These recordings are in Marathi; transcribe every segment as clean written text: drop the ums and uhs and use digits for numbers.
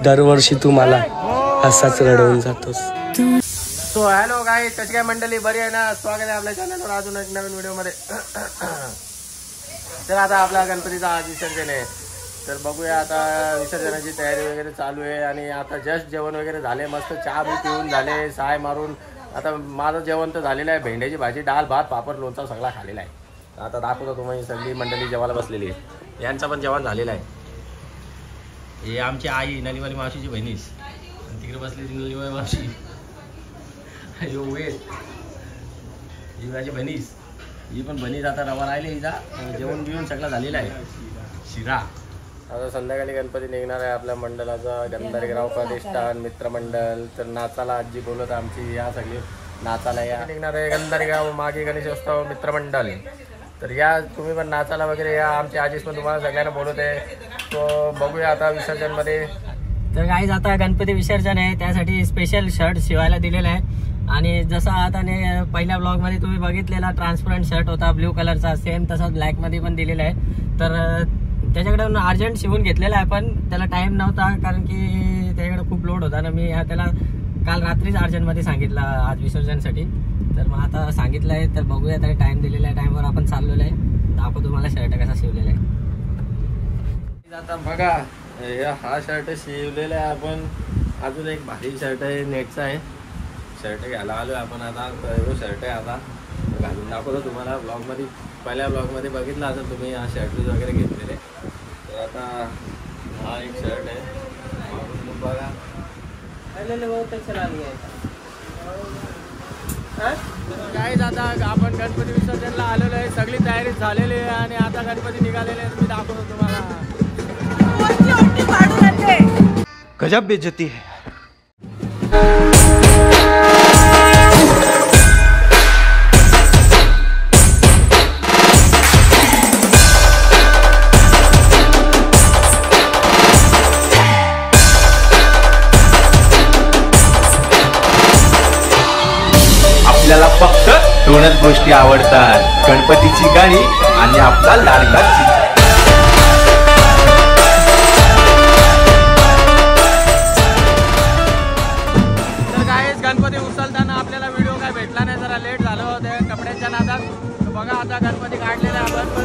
दरवर्षी तू मला असाच रडवून जातोस. सो हॅलो गाईज, कशी काय मंडळी, बरी आहे ना? स्वागत आहे आपल्या चॅनलवर अजून एक नवीन व्हिडिओमध्ये. तर आता आपला गणपतीचा आज विसर्जन आहे, तर बघूया आता विसर्जनाची तयारी वगैरे चालू आहे. आणि आता जस्ट जेवण वगैरे झाले, मस्त चहा बी पिऊन झाले, साय मारून. आता माझं जेवण तर झालेलं आहे, भेंड्याची भाजी, डाळ भात, पापड, लोणचा सगळा खालेला आहे. आता दाखवतो तुम्ही, सगळी मंडळी जेवायला बसलेली आहे. यांचं पण जेवण झालेलं आहे. हे आमची आई नलिवाली मावशीची बहिणीस, आणि तिकडे बसलेली नलिवाली मावशी वेट, ही माझी बहिणीस, ही पण बहिणीच. आता रवा राहिले हिचा, जेवण बिवून सगळं झालेलं आहे. शिरा. आता संध्याकाळी गणपती निघणार आहे आपल्या मंडळाचा, गंधारीगाव प्रतिष्ठान मित्रमंडळ. तर नाचाला आजी बोलत आमची, या सगळी नाचाला या निघणार आहे. गंधारीगाव मागे गणेशोत्सव मित्रमंडळ. तर या तुम्ही पण नाचाला वगैरे या. आमची आजीच पण तुम्हाला सगळ्यांना बोलत आहे. तो बघूया आता विसर्जनमध्ये. तर गाईज आता गणपती विसर्जन आहे, त्यासाठी स्पेशल शर्ट शिवायला दिलेला आहे. आणि जसा आता पहिल्या ब्लॉगमध्ये तुम्ही बघितलेला ट्रान्सपरंट शर्ट होता ब्ल्यू कलरचा, सेम तसाच ब्लॅकमध्ये पण दिलेला आहे. तर त्याच्याकडे अर्जंट शिवून घेतलेला आहे, पण त्याला टाईम नव्हता, कारण की त्याच्याकडे खूप लोड होता ना. मी त्याला काल रात्रीच अर्जंटमध्ये सांगितलं आज विसर्जनसाठी. तर मग आता सांगितलं आहे, तर बघूया. त्याला टाईम दिलेला आहे, टाईमवर आपण चाललेलो आहे. दाखवतो तुम्हाला शर्ट कसा शिवलेला आहे. आता बघा, हा शर्ट शिवलेला आहे आपण. अजून एक भारी शर्ट आहे, नेटचा आहे. शर्ट घ्यायला आलो आपण आता. शर्ट आहे आता घालून दाखवतो तुम्हाला. ब्लॉगमध्ये पहिल्या ब्लॉगमध्ये बघितलं असेल तुम्ही, हा शर्ट वगैरे घेतलेले. तर आता हा एक शर्ट आहे, बघा. काय आता आपण गणपती विसर्जनला आलेलो आहे, सगळी तयारी झालेली आहे. आणि आता गणपती निघालेले आहेत, मी दाखवतो तुम्हाला. गजब बेइज्जती है. आपल्याला फक्त दोनच गोष्टी आवडतात, गणपतीची गाणी आणि आपला लाडका चिंचा. तर गाईज, गणपती उचलताना आपल्याला व्हिडिओ काय भेटला नाही, जरा लेट झालं होतं कपड्यांच्या नादात. तर बघा आता गणपती काढलेला आपण.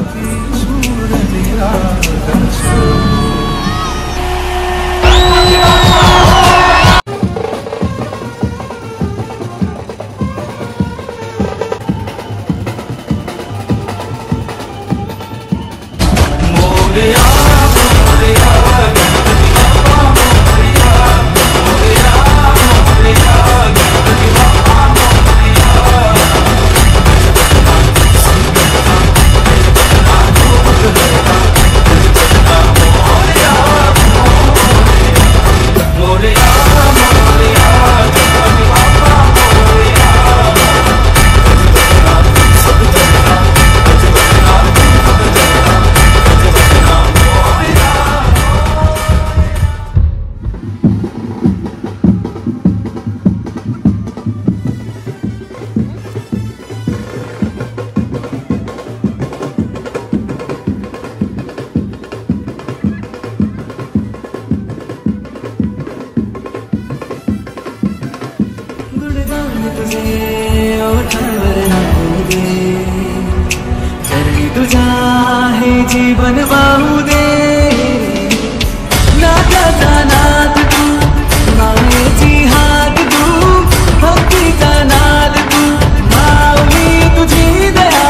तुझा हे जीवन वाहू दे, नात्याचा नाद तू, मायेची हात तू, भक्तीचा नाद तू, माऊली तुझी दया.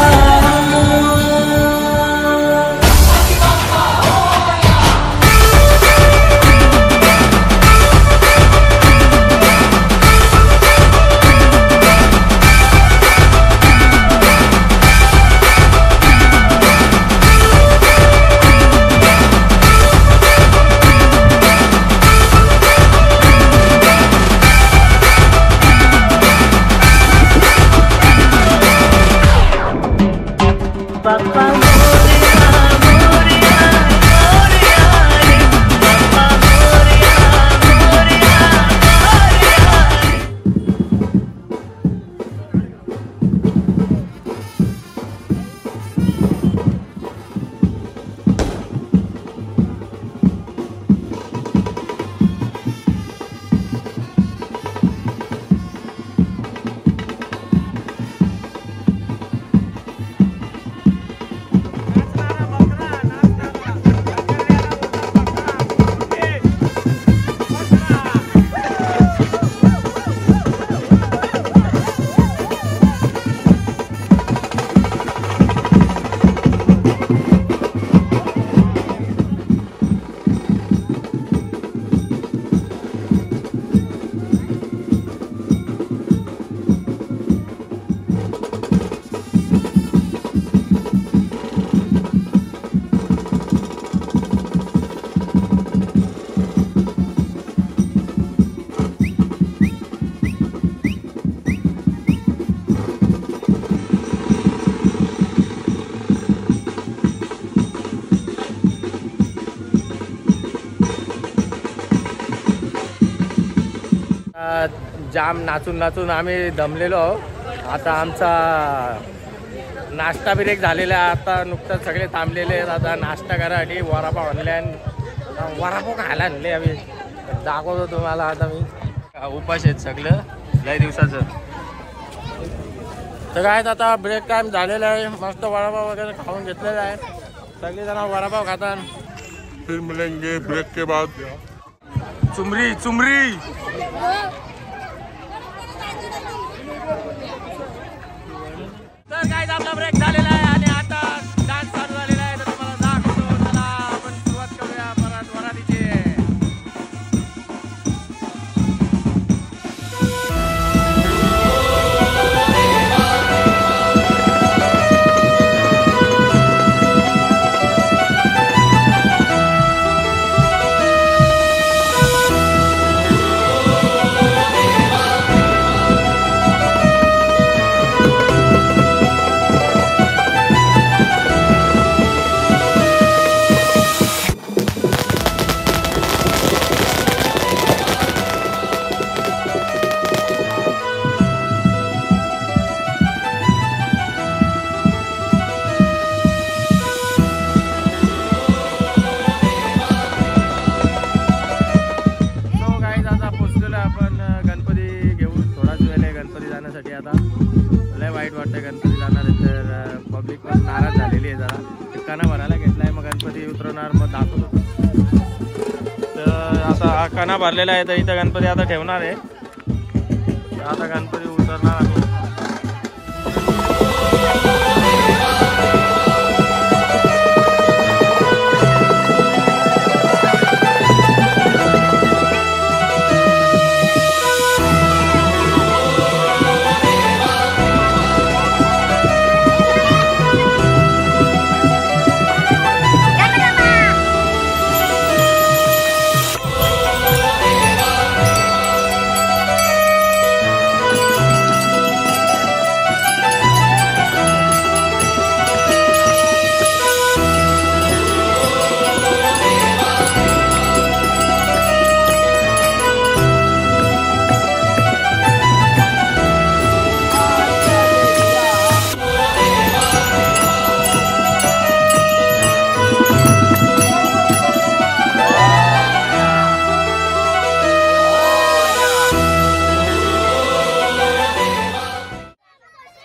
जाम नाचून नाचून आम्ही दमलेलो आहोत. आता आमचा नाश्ता ब्रेक झालेला आहे. आता नुकताच सगळे थांबलेले आहेत. आता नाश्ता करासाठी वडापाव आणल्यान वडापाव खायला आणले आम्ही. दाखवतो तुम्हाला. आता मी उपास आहेत सगळं लय दिवसाचं. तर काय आता ब्रेक टाइम झालेला आहे. मस्त वडापाव वगैरे खाऊन घेतलेला आहे. सगळेजण वडापाव खातात. फिर मिलेंगे ब्रेक के बाद. चुमरी चुमरी तर काय आपला ब्रेक झालेला आहे आणि आता डान्स चालू झालेला आहे. तर तुम्हाला दाखवतो. चला आपण सुरुवात करूया वरातीची. लय वाईट वाटतं गणपती जाणार आहे. तर पब्लिक पण नाराज झालेली आहे. जरा कणा भरायला घेतलाय. मग गणपती उतरवणार. मग दाखवतो. तर आता कणा भरलेला आहे. तर इथं गणपती आता ठेवणार आहे. आता गणपती उतरणार आम्ही.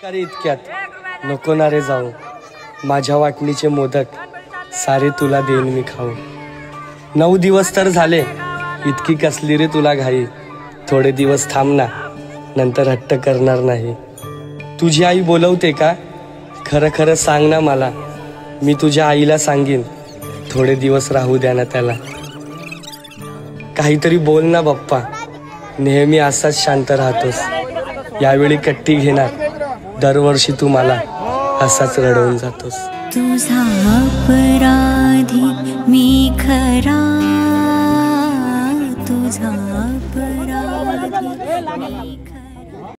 अरे इतक्यात नको ना रे जाऊ. माझ्या वाटणीचे मोदक सारे तुला देईन मी खाऊ. 9 दिवस तर झाले. इतकी कसली रे तुला घाई. थोडे दिवस थांब ना. नंतर हट्ट करणार नाही. तुझी आई बोलवते का? खरं खरं सांग ना मला. मी तुझ्या आईला सांगेन. थोडे दिवस राहू द्या ना त्याला. काहीतरी बोल ना बाप्पा. नेहमी असाच शांत राहतोस. यावेळी कट्टी घेणार. दरवर्षी तू मला असाच रडवून जातोस. तुझा अपराधी मी खरा. तुझा अपराधी मी खरा.